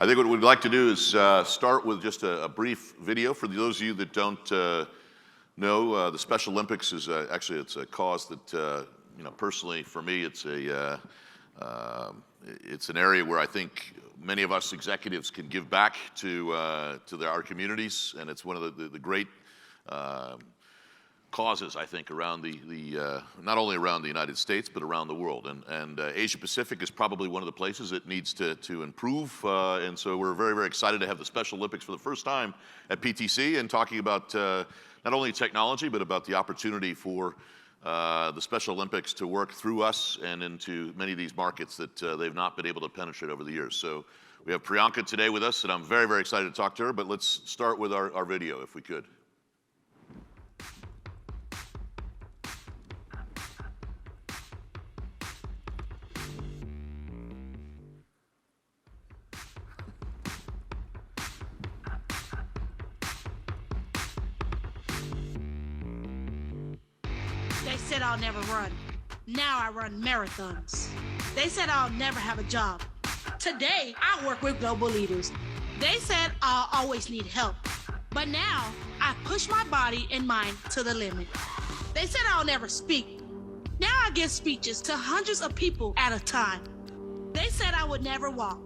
I think what we'd like to do is start with just a brief video. For those of you that don't know, the Special Olympics is actually it's a cause that personally for me it's an area where I think many of us executives can give back to our communities, and it's one of the great causes, I think, around not only around the United States, but around the world. And Asia Pacific is probably one of the places it needs to improve. And so we're very, very excited to have the Special Olympics for the first time at PTC and talking about not only technology, but about the opportunity for the Special Olympics to work through us and into many of these markets that they've not been able to penetrate over the years. So we have Prianka today with us, and I'm very, very excited to talk to her. But let's start with our video, if we could. They said I'll never run. Now I run marathons. They said I'll never have a job. Today, I work with global leaders. They said I'll always need help. But now, I push my body and mind to the limit. They said I'll never speak. Now I give speeches to hundreds of people at a time. They said I would never walk.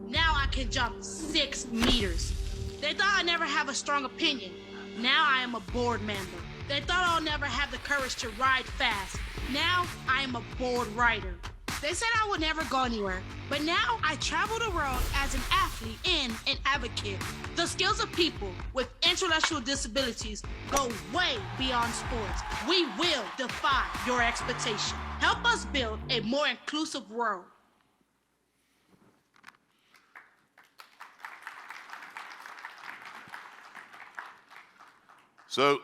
Now I can jump 6 meters. They thought I'd never have a strong opinion. Now I am a board member. They thought I'll never have the courage to ride fast. Now I am a board rider. They said I would never go anywhere, but now I travel the world as an athlete and an advocate. The skills of people with intellectual disabilities go way beyond sports. We will defy your expectation. Help us build a more inclusive world. So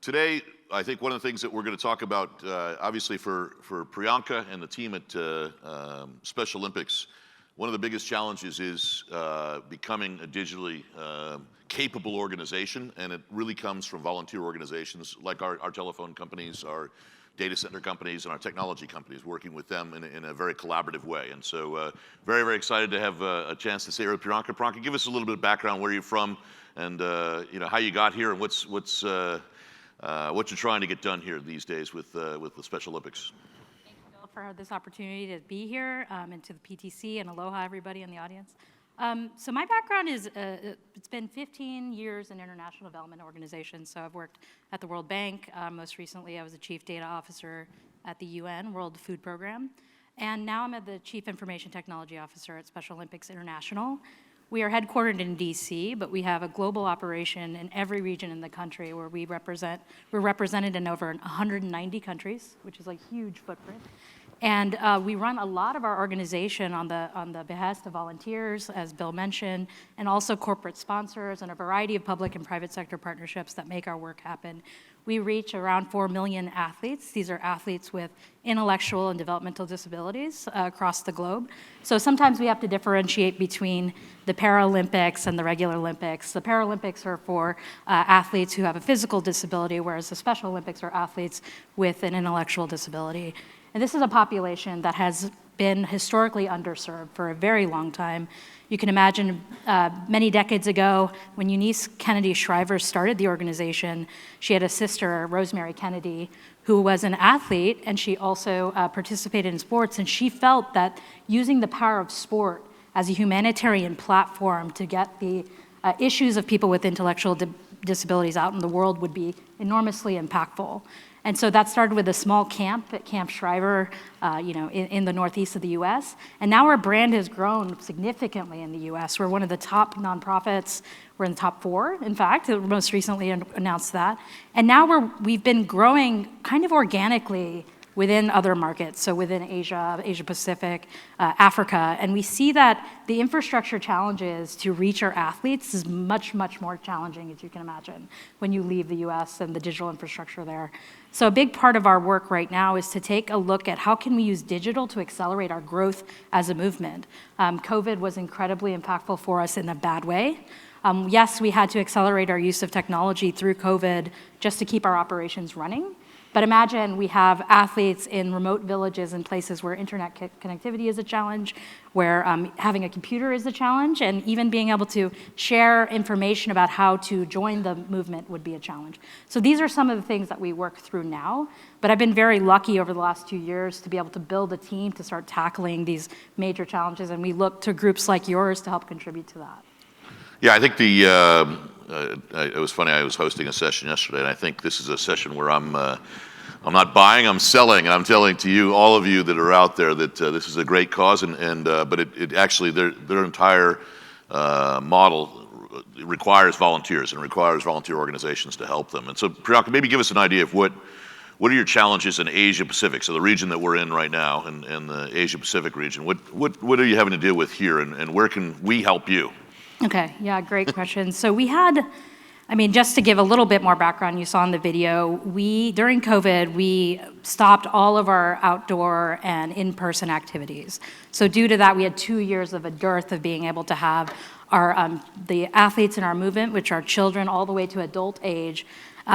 today, I think one of the things that we're going to talk about, obviously for Prianka and the team at Special Olympics, one of the biggest challenges is becoming a digitally capable organization, and it really comes from volunteer organizations like our telephone companies, our data center companies, and our technology companies, working with them in a very collaborative way. And so very, very excited to have a chance to say here with Prianka. Prianka, give us a little bit of background, where you're from, and how you got here, and what you're trying to get done here these days with the Special Olympics. Thank you, Bill, for this opportunity to be here, and to the PTC, and aloha everybody in the audience. So my background is, it's been 15 years in international development organizations. So I've worked at the World Bank. Most recently, I was a chief data officer at the UN World Food Program. And now I'm the chief information technology officer at Special Olympics International. We are headquartered in DC, but we have a global operation in every region in the country where we're represented in over 190 countries, which is a huge footprint. And we run a lot of our organization on the behest of volunteers, as Bill mentioned, and also corporate sponsors and a variety of public and private sector partnerships that make our work happen. We reach around 4 million athletes. These are athletes with intellectual and developmental disabilities across the globe. So sometimes we have to differentiate between the Paralympics and the regular Olympics. The Paralympics are for athletes who have a physical disability, whereas the Special Olympics are athletes with an intellectual disability. And this is a population that has been historically underserved for a very long time. You can imagine many decades ago, when Eunice Kennedy Shriver started the organization, she had a sister, Rosemary Kennedy, who was an athlete, and she also participated in sports, and she felt that using the power of sport as a humanitarian platform to get the issues of people with intellectual disabilities out in the world would be enormously impactful. And so that started with a small camp at Camp Shriver, in the northeast of the U.S. And now our brand has grown significantly in the U.S. We're one of the top nonprofits. We're in the top 4, in fact. Most recently announced that. And now we've been growing kind of organically within other markets, so within Asia, Asia Pacific, Africa. And we see that the infrastructure challenges to reach our athletes is much, much more challenging, as you can imagine, when you leave the US and the digital infrastructure there. So a big part of our work right now is to take a look at how can we use digital to accelerate our growth as a movement. COVID was incredibly impactful for us in a bad way. Yes, we had to accelerate our use of technology through COVID just to keep our operations running. But imagine we have athletes in remote villages and places where internet connectivity is a challenge, where having a computer is a challenge, and even being able to share information about how to join the movement would be a challenge. So these are some of the things that we work through now. But I've been very lucky over the last 2 years to be able to build a team to start tackling these major challenges, and we look to groups like yours to help contribute to that. Yeah, I think it was funny, I was hosting a session yesterday, and I think this is a session where I'm not buying, I'm selling, and I'm telling to you, all of you that are out there, that this is a great cause, but it actually, their entire model requires volunteers and requires volunteer organizations to help them. And so, Prianka, maybe give us an idea of what are your challenges in Asia Pacific, so the region that we're in right now, and the Asia Pacific region. What are you having to deal with here, and where can we help you? Okay, yeah, great question. So we had, just to give a little bit more background, you saw in the video, during COVID, we stopped all of our outdoor and in-person activities. So due to that, we had 2 years of a dearth of being able to have the athletes in our movement, which are children all the way to adult age,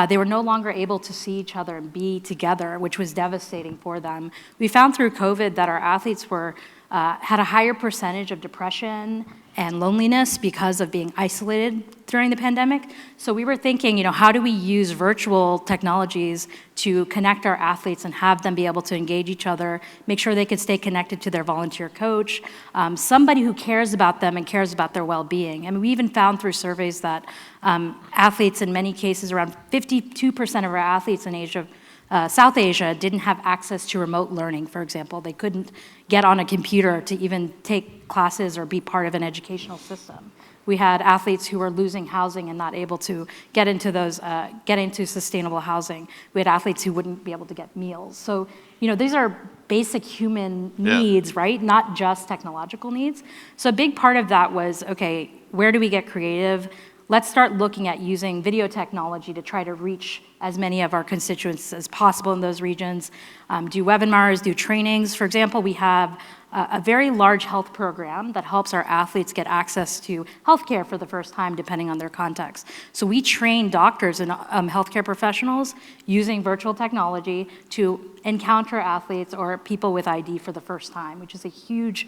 they were no longer able to see each other and be together, which was devastating for them. We found through COVID that our athletes had a higher percentage of depression and loneliness because of being isolated during the pandemic. So we were thinking, how do we use virtual technologies to connect our athletes and have them be able to engage each other, make sure they could stay connected to their volunteer coach, somebody who cares about them and cares about their well-being. We even found through surveys that athletes, in many cases, around 52% of our athletes in South Asia didn't have access to remote learning, for example. They couldn't get on a computer to even take classes or be part of an educational system. We had athletes who were losing housing and not able to get into sustainable housing. We had athletes who wouldn't be able to get meals. So, these are basic human needs, right? Not just technological needs. So a big part of that was, okay, where do we get creative? Let's start looking at using video technology to try to reach as many of our constituents as possible in those regions, do webinars, do trainings. For example, we have a very large health program that helps our athletes get access to healthcare for the first time, depending on their context. So we train doctors and healthcare professionals using virtual technology to encounter athletes or people with ID for the first time, which is a huge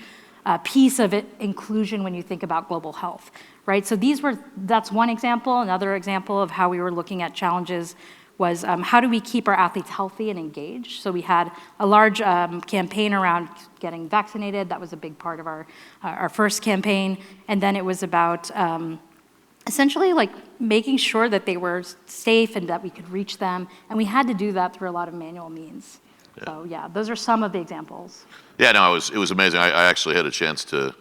piece of inclusion when you think about global health, right? So that's one example. Another example of how we were looking at challenges was how do we keep our athletes healthy and engaged? So we had a large campaign around getting vaccinated. That was a big part of our first campaign. And then it was about essentially making sure that they were safe and that we could reach them. And we had to do that through a lot of manual means. Yeah. So yeah, those are some of the examples. Yeah, no, it was amazing. I actually had a chance to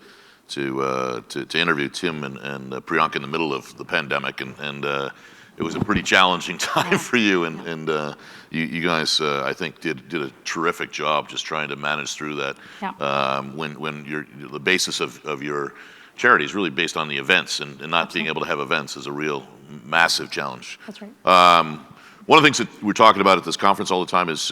interview Tim and Prianka in the middle of the pandemic, and it was a pretty challenging time for you, and you guys, I think, did a terrific job just trying to manage through that. Yeah. When the basis of your charity is really based on the events, and not being able to have events is a real massive challenge. That's right. One of the things that we're talking about at this conference all the time is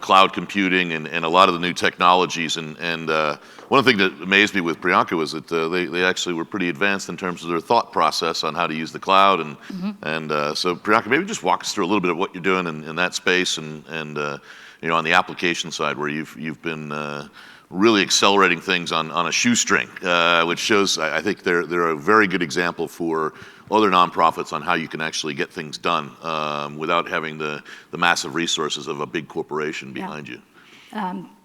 cloud computing and a lot of the new technologies. And one of the things that amazed me with Prianka was that they actually were pretty advanced in terms of their thought process on how to use the cloud. And so Prianka, maybe just walk us through a little bit of what you're doing in that space and on the application side where you've been really accelerating things on a shoestring, which shows, I think they're a very good example for other nonprofits on how you can actually get things done without having the massive resources of a big corporation behind you.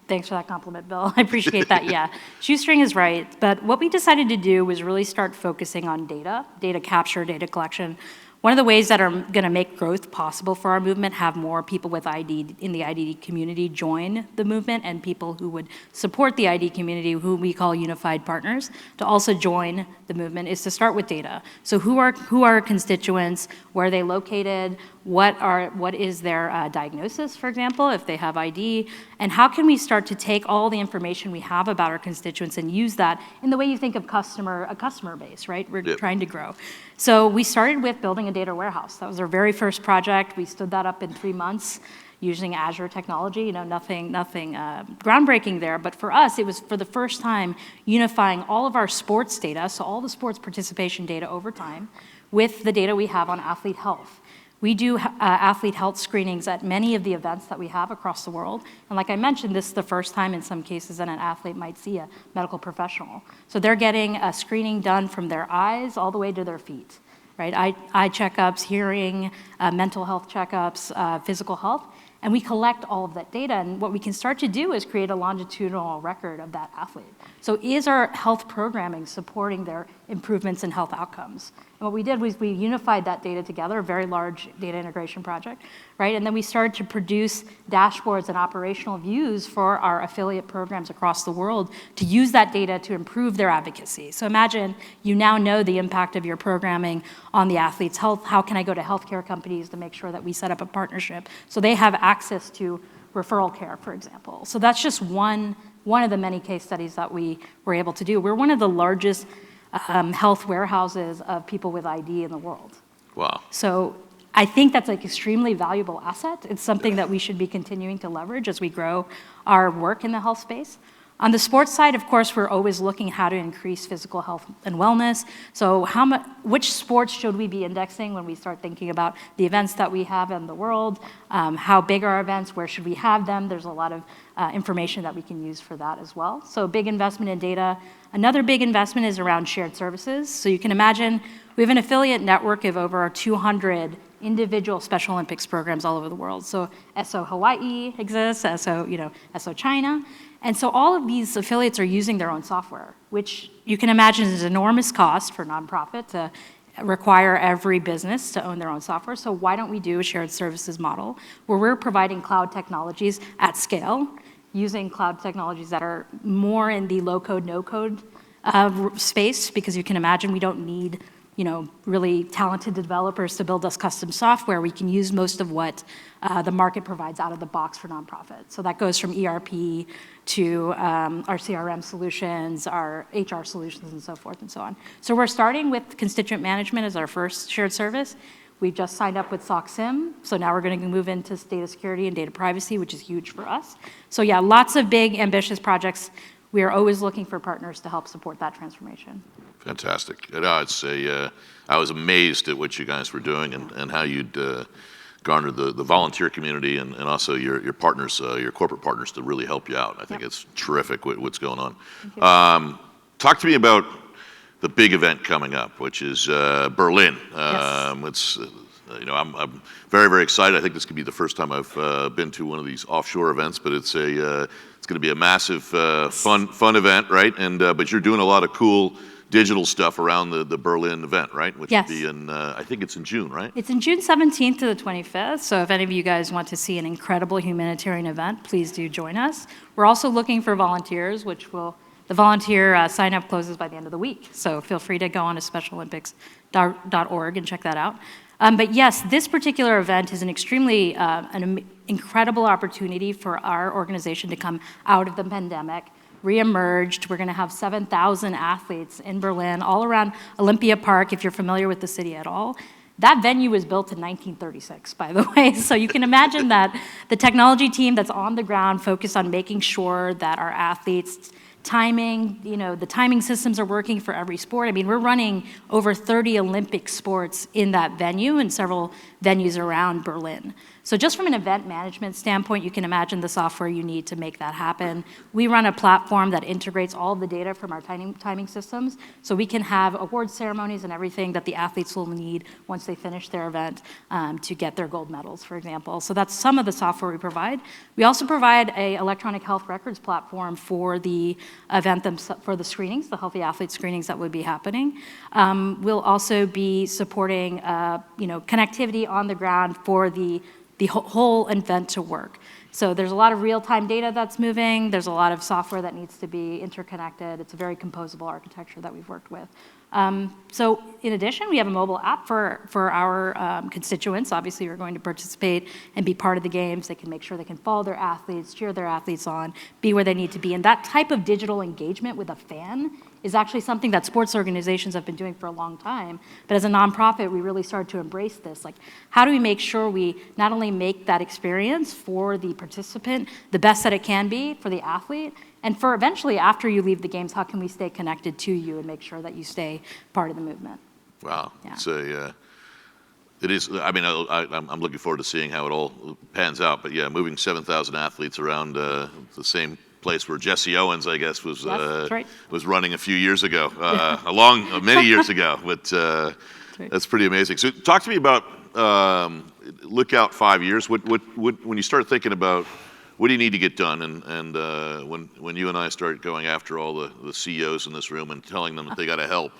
Thanks for that compliment, Bill. I appreciate that. Yeah, shoestring is right. But what we decided to do was really start focusing on data capture, data collection. One of the ways that are going to make growth possible for our movement, have more people with ID in the ID community join the movement, and people who would support the ID community, who we call unified partners, to also join the movement, is to start with data. So who are our constituents? Where are they located? What is their diagnosis, for example, if they have ID? And how can we start to take all the information we have about our constituents and use that in the way you think of a customer base, right? We're trying to grow. So we started with building a data warehouse. That was our very first project. We stood that up in 3 months using Azure technology. Nothing groundbreaking there. But for us, it was for the first time unifying all of our sports data, so all the sports participation data over time, with the data we have on athlete health. We do athlete health screenings at many of the events that we have across the world. And like I mentioned, this is the first time in some cases that an athlete might see a medical professional. So they're getting a screening done from their eyes all the way to their feet, right? Eye checkups, hearing, mental health checkups, physical health. And we collect all of that data, and what we can start to do is create a longitudinal record of that athlete. So is our health programming supporting their improvements in health outcomes? And what we did was we unified that data together, a very large data integration project, right? And then we started to produce dashboards and operational views for our affiliate programs across the world to use that data to improve their advocacy. So imagine you now know the impact of your programming on the athlete's health. How can I go to healthcare companies to make sure that we set up a partnership so they have access to referral care, for example? So that's just one of the many case studies that we were able to do. We're one of the largest health warehouses of people with ID in the world. Wow. So I think that's like extremely valuable asset. It's something that we should be continuing to leverage as we grow our work in the health space. On the sports side, of course, we're always looking how to increase physical health and wellness. So which sports should we be indexing when we start thinking about the events that we have in the world? How big are our events? Where should we have them? There's a lot of information that we can use for that as well. So big investment in data. Another big investment is around shared services. So you can imagine we have an affiliate network of over 200 individual Special Olympics programs all over the world. So SO Hawaii exists, SO China. And so all of these affiliates are using their own software, which you can imagine is an enormous cost for nonprofit to require every business to own their own software. So why don't we do a shared services model where we're providing cloud technologies at scale, using cloud technologies that are more in the low-code, no-code space, because you can imagine we don't need really talented developers to build us custom software. We can use most of what the market provides out of the box for nonprofit. So that goes from ERP to our CRM solutions, our HR solutions, and so forth and so on. So we're starting with constituent management as our first shared service. We've just signed up with SOCSIM, so now we're going to move into data security and data privacy, which is huge for us. So yeah, lots of big, ambitious projects. We are always looking for partners to help support that transformation. Fantastic. I was amazed at what you guys were doing and how you'd garnered the volunteer community and also your partners, your corporate partners to really help you out. I think it's terrific what's going on. Talk to me about the big event coming up, which is Berlin. Yes. I'm very, very excited. I think this could be the first time I've been to one of these offshore events, but it's going to be a massive, fun event, right? And but you're doing a lot of cool digital stuff around the Berlin event, right? Which will be in, I think it's in June, right? It's in June 17th to the 25th. So if any of you guys want to see an incredible humanitarian event, please do join us. We're also looking for volunteers, the volunteer sign-up closes by the end of the week. So feel free to go on to specialolympics.org and check that out. But yes, this particular event is an extremely incredible opportunity for our organization to come out of the pandemic, reemerged. We're going to have 7,000 athletes in Berlin, all around Olympia Park, if you're familiar with the city at all. That venue was built in 1936, by the way. So you can imagine that the technology team that's on the ground focused on making sure that our athletes' timing, the timing systems are working for every sport. I mean, we're running over 30 Olympic sports in that venue and several venues around Berlin. So just from an event management standpoint, you can imagine the software you need to make that happen. We run a platform that integrates all of the data from our timing systems, so we can have award ceremonies and everything that the athletes will need once they finish their event to get their gold medals, for example. So that's some of the software we provide. We also provide an electronic health records platform for the event, for the screenings, the healthy athlete screenings that would be happening. We'll also be supporting connectivity on the ground for the whole event to work. So there's a lot of real-time data that's moving. There's a lot of software that needs to be interconnected. It's a very composable architecture that we've worked with. So in addition, we have a mobile app for our constituents. Obviously, who are going to participate and be part of the games. They can make sure they can follow their athletes, cheer their athletes on, be where they need to be. And that type of digital engagement with a fan is actually something that sports organizations have been doing for a long time. But as a nonprofit, we really started to embrace this. Like, how do we make sure we not only make that experience for the participant the best that it can be for the athlete, and for eventually, after you leave the games, how can we stay connected to you and make sure that you stay part of the movement? Wow. Yeah. It's It is. I mean, I'm looking forward to seeing how it all pans out. But yeah, moving 7,000 athletes around the same place where Jesse Owens, I guess, was right. was running a few years ago, many years ago. But right. that's pretty amazing. So talk to me about look out 5 years. What when you start thinking about what do you need to get done, and when you and I start going after all the CEOs in this room and telling them that they got to help.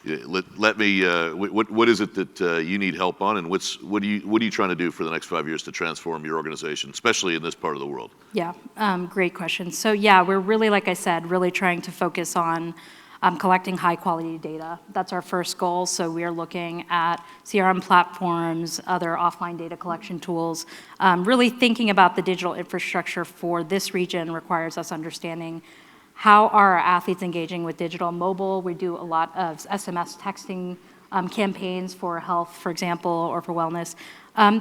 Let me. What is it that you need help on, and what are you trying to do for the next 5 years to transform your organization, especially in this part of the world? Yeah, great question. So yeah, we're really, like I said, really trying to focus on collecting high quality data. That's our first goal. So we are looking at CRM platforms, other offline data collection tools. Really thinking about the digital infrastructure for this region requires us understanding how are our athletes engaging with digital mobile. We do a lot of SMS texting campaigns for health, for example, or for wellness.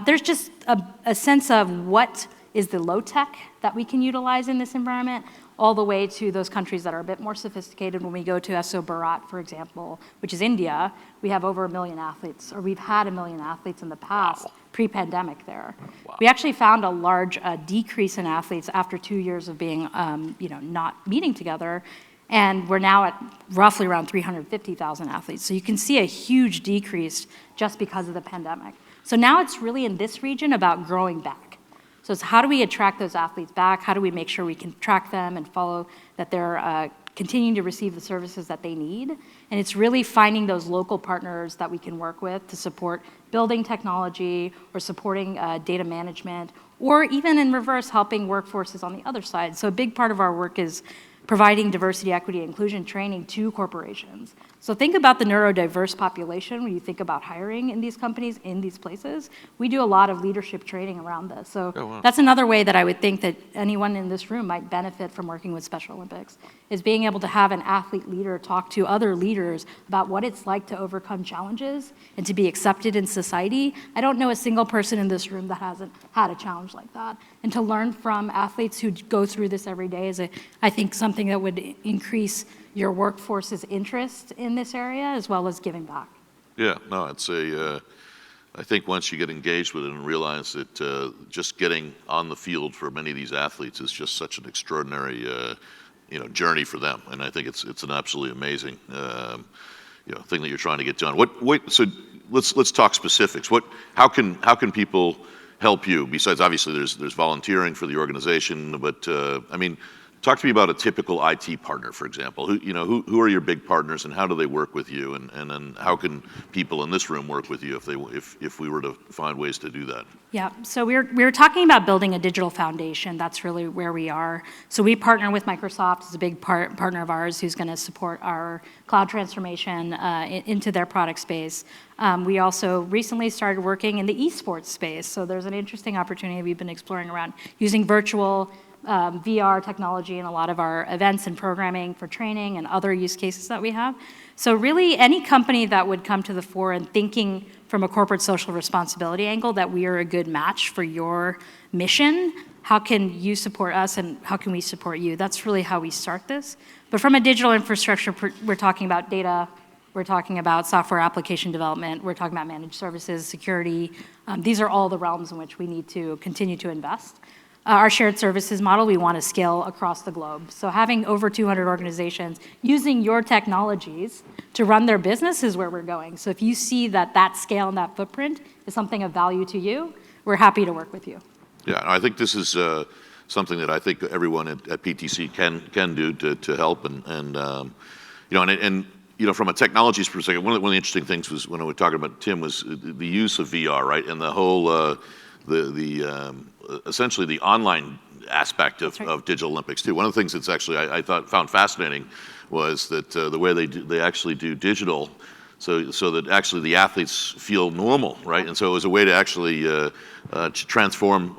There's just a sense of what is the low tech that we can utilize in this environment, all the way to those countries that are a bit more sophisticated. When we go to SO Bharat, for example, which is India, we have over 1 million athletes, or we've had 1 million athletes in the past, pre-pandemic there. Wow. We actually found a large decrease in athletes after 2 years of being, not meeting together, and we're now at roughly around 350,000 athletes. So you can see a huge decrease just because of the pandemic. So now it's really in this region about growing back. So it's how do we attract those athletes back? How do we make sure we can track them and follow that they're continuing to receive the services that they need? And it's really finding those local partners that we can work with to support building technology or supporting data management, or even in reverse, helping workforces on the other side. So a big part of our work is providing diversity, equity, inclusion training to corporations. So think about the neurodiverse population when you think about hiring in these companies, in these places. We do a lot of leadership training around this. So that's another way that I would think that anyone in this room might benefit from working with Special Olympics, is being able to have an athlete leader talk to other leaders about what it's like to overcome challenges and to be accepted in society. I don't know a single person in this room that hasn't had a challenge like that. And to learn from athletes who go through this every day is, I think, something that would increase your workforce's interest in this area, as well as giving back. Yeah, no, I think once you get engaged with it and realize that just getting on the field for many of these athletes is just such an extraordinary, journey for them, and I think it's an absolutely amazing, thing that you're trying to get done. So let's talk specifics. How can people help you? Besides, obviously, there's volunteering for the organization, but talk to me about a typical IT partner, for example. Who are your big partners, and how do they work with you? And then how can people in this room work with you if we were to find ways to do that? Yeah, so we were talking about building a digital foundation. That's really where we are. So we partner with Microsoft, it's a big partner of ours, who's going to support our cloud transformation into their product space. We also recently started working in the esports space. So there's an interesting opportunity we've been exploring around using virtual VR technology in a lot of our events and programming for training and other use cases that we have. So really, any company that would come to the fore and thinking from a corporate social responsibility angle that we are a good match for your mission, how can you support us and how can we support you? That's really how we start this. But from a digital infrastructure, we're talking about data, we're talking about software application development, we're talking about managed services, security. These are all the realms in which we need to continue to invest. Our shared services model, we want to scale across the globe. So having over 200 organizations using your technologies to run their business is where we're going. So if you see that scale and that footprint is something of value to you, we're happy to work with you. Yeah, I think this is something that I think everyone at PTC can do to help, and from a technologies perspective, one of the interesting things was when we were talking about Tim was the use of VR, right, and the whole essentially the online aspect of Digital Olympics too. One of the things that's actually I found fascinating was that the way they actually do digital, so that actually the athletes feel normal, right? And so it was a way to actually to transform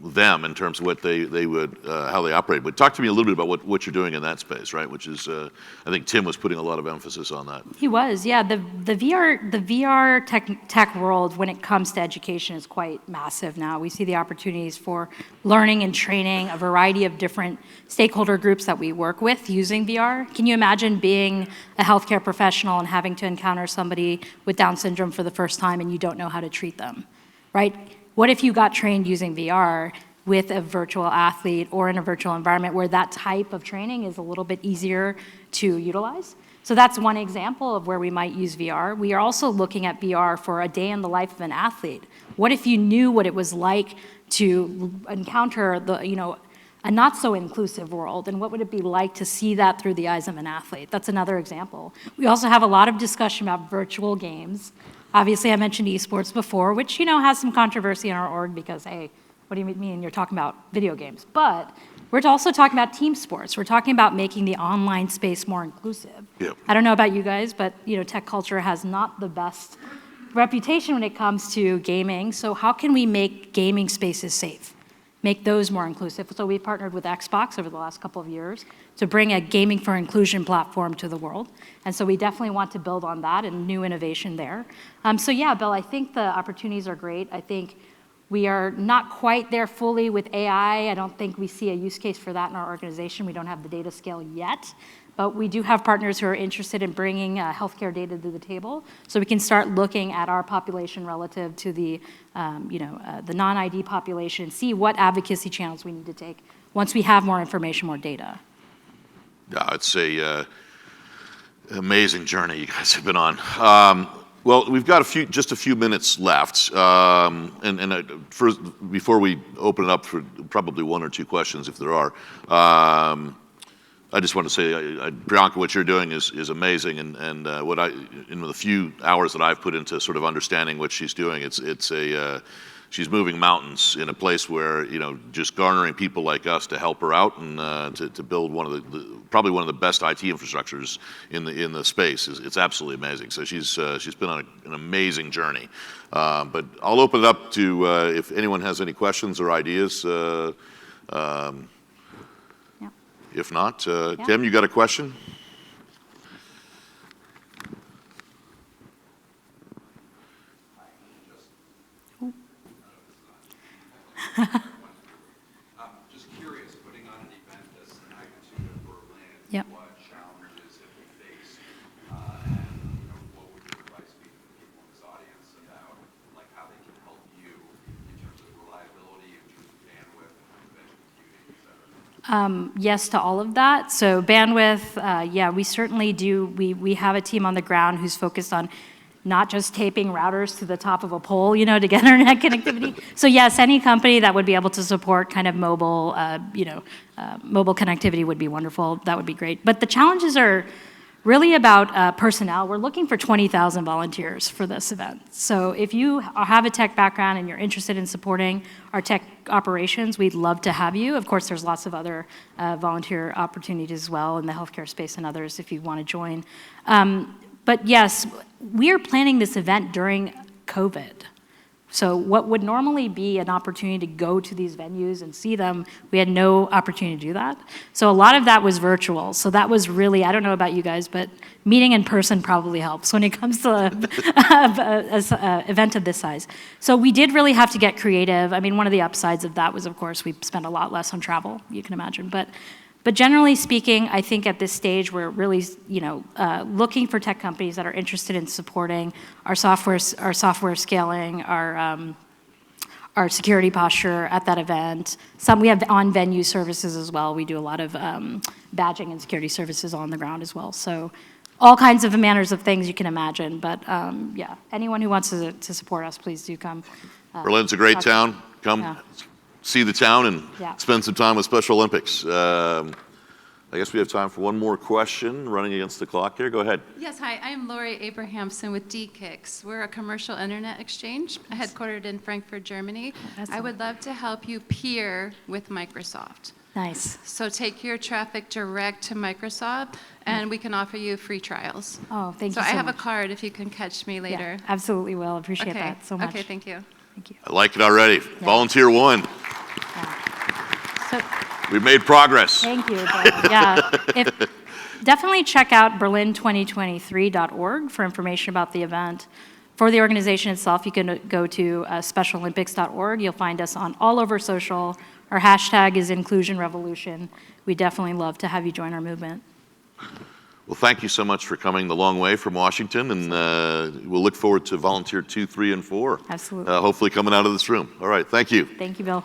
them in terms of what they would how they operate. But talk to me a little bit about what you're doing in that space, right? Which is I think Tim was putting a lot of emphasis on that. He was, yeah. The VR tech world, when it comes to education, is quite massive now. We see the opportunities for learning and training a variety of different stakeholder groups that we work with using VR. Can you imagine being a healthcare professional and having to encounter somebody with Down syndrome for the first time and you don't know how to treat them, right? What if you got trained using VR with a virtual athlete or in a virtual environment where that type of training is a little bit easier to utilize? So that's one example of where we might use VR. We are also looking at VR for a day in the life of an athlete. What if you knew what it was like to encounter a not so inclusive world, and what would it be like to see that through the eyes of an athlete? That's another example. We also have a lot of discussion about virtual games. Obviously, I mentioned esports before, which has some controversy in our org because, hey, what do you mean you're talking about video games? But we're also talking about team sports. We're talking about making the online space more inclusive. Yep. I don't know about you guys, but tech culture has not the best reputation when it comes to gaming. So how can we make gaming spaces safe? Make those more inclusive. So we've partnered with Xbox over the last couple of years to bring a gaming for inclusion platform to the world. And so we definitely want to build on that and new innovation there. So yeah, Bill, I think the opportunities are great. I think we are not quite there fully with AI. I don't think we see a use case for that in our organization. We don't have the data scale yet. But we do have partners who are interested in bringing healthcare data to the table, so we can start looking at our population relative to the non-ID population, see what advocacy channels we need to take once we have more information, more data. Yeah, it's a amazing journey you guys have been on. Well, we've got just a few minutes left, first, before we open it up for probably one or two questions, if there are. I just want to say, Prianka, what you're doing is amazing, and in the few hours that I've put into sort of understanding what she's doing, she's moving mountains in a place where just garnering people like us to help her out and to build probably one of the best IT infrastructures in the space. It's absolutely amazing. So she's been on an amazing journey. But I'll open it up to if anyone has any questions or ideas. If not, Yeah. Tim, you got a question? Just curious, putting on an event this magnitude of Berlin, Yep. what challenges have you faced, and what would your advice be to the people in this audience about how they can help you in terms of reliability, in terms of bandwidth, in terms of edge computing, et cetera? Yes to all of that. So bandwidth, yeah, we certainly do. We have a team on the ground who's focused on not just taping routers to the top of a pole, to get internet connectivity. So yes, any company that would be able to support kind of mobile, mobile connectivity would be wonderful. That would be great. But the challenges are really about personnel. We're looking for 20,000 volunteers for this event. So if you have a tech background and you're interested in supporting our tech operations, we'd love to have you. Of course, there's lots of other volunteer opportunities as well in the healthcare space and others if you want to join. But yes, we are planning this event during COVID. So what would normally be an opportunity to go to these venues and see them, we had no opportunity to do that. So a lot of that was virtual. So that was really, I don't know about you guys, but meeting in person probably helps when it comes to an event of this size. So we did really have to get creative. I mean, one of the upsides of that was, of course, we spent a lot less on travel, you can imagine. But generally speaking, I think at this stage we're really, looking for tech companies that are interested in supporting our software scaling, our security posture at that event. We have on-venue services as well. We do a lot of badging and security services on the ground as well. So all kinds of manners of things you can imagine. But yeah, anyone who wants to support us, please do come. Berlin's a great town. Come. Yeah. See the town and Yeah. spend some time with Special Olympics. I guess we have time for one more question, running against the clock here. Go ahead. Yes, hi, I'm Lori Abrahamson with DKIX. We're a commercial internet exchange headquartered in Frankfurt, Germany. Awesome. I would love to help you peer with Microsoft. Nice. So take your traffic direct to Microsoft, and we can offer you free trials. Oh, thank you So so I have much. a card if you can catch me later. Yeah, absolutely will. Appreciate Okay. that so much. Okay, thank you. Thank you. I like it already. Volunteer one. So, We've made progress. thank you. Yeah, definitely check out berlin2023.org for information about the event. For the organization itself, you can go to specialolympics.org. You'll find us on all over social. Our hashtag is Inclusion Revolution. We definitely love to have you join our movement. Well, thank you so much for coming the long way from Washington, and we'll look forward to volunteer 2, 3, and 4. Absolutely. Hopefully coming out of this room. All right, thank you. Thank you, Bill.